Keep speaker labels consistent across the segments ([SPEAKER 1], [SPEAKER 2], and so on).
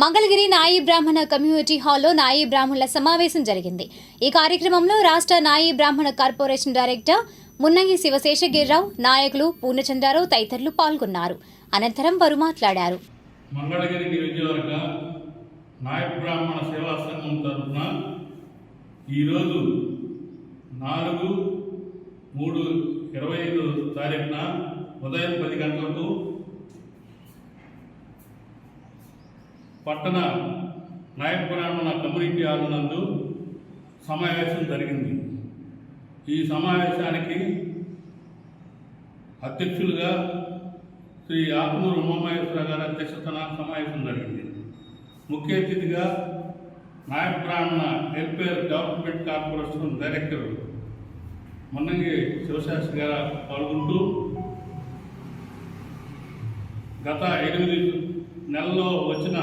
[SPEAKER 1] మంగళగిరి నాయి బ్రాహ్మణ కమ్యూనిటీ హాల్లో నాయి బ్రాహ్మణుల సమావేశం జరిగింది. ఈ కార్యక్రమంలో రాష్ట్ర నాయి బ్రాహ్మణ కార్పొరేషన్ డైరెక్టర్ మున్నంగి శివశేషగిరిరావు, నాయకులు పూర్ణచంద్రరావు తదితరులు పాల్గొన్నారు. అనంతరం వారు మాట్లాడారు.
[SPEAKER 2] మంగళగిరి నియోజకవర్గ నాయ బ్రాహ్మణ సేవా సంఘం తరఫున ఈరోజు 4/3/25 తారీఖున ఉదయం 10 గంటలకు పట్టణ నాయ బ్రాహ్మణ కమ్యూనిటీ హాల్ నందు సమావేశం జరిగింది. ఈ సమావేశానికి అధ్యక్షులుగా శ్రీ ఆత్మూరు ఉమామహేశ్వర గారి అధ్యక్షతన సమావేశం జరిగింది. ముఖ్య అతిథిగా నాయ బ్రాహ్మణ welfare development corporation director Munnangi Shiva Shastri గారు పాల్గొంటూ గత 8 నెలల్లో వచ్చిన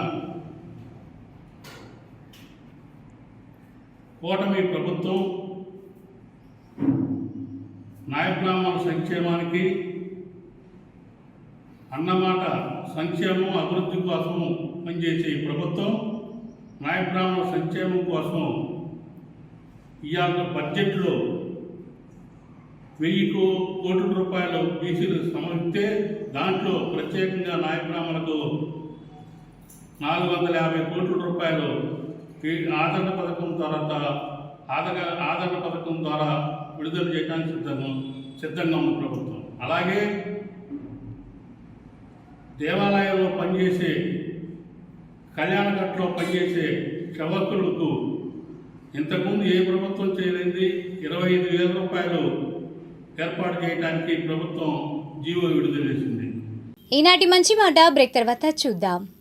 [SPEAKER 2] కూటమి ప్రభుత్వం నాయ బ్రాహ్మణ సంక్షేమానికి అన్నమాట సంక్షేమం అభివృద్ధి కోసం పనిచేసే ఈ ప్రభుత్వం నాయ బ్రాహ్మణ సంక్షేమం కోసం ఇవాళ బడ్జెట్లో 1000 కోట్ల రూపాయలు బీసీలు సమర్పితే దాంట్లో ప్రత్యేకంగా నాయ బ్రాహ్మణులకు 450 కోట్ల రూపాయలు ఆదరణ పథకం ద్వారా విడుదల చేయడానికి సిద్ధంగా ఉన్న ప్రభుత్వం. అలాగే దేవాలయంలో పనిచేసే కళ్యాణఘట్లో పనిచేసే సేవకులకు ఇంతకుముందు ఏ ప్రభుత్వం చేయలేంది 25,000 రూపాయలు ఏర్పాటు చేయడానికి ప్రభుత్వం జీవో విడుదల చేసింది.
[SPEAKER 1] ఈనాటి మంచి మాట బ్రేక్ తర్వాత చూద్దాం.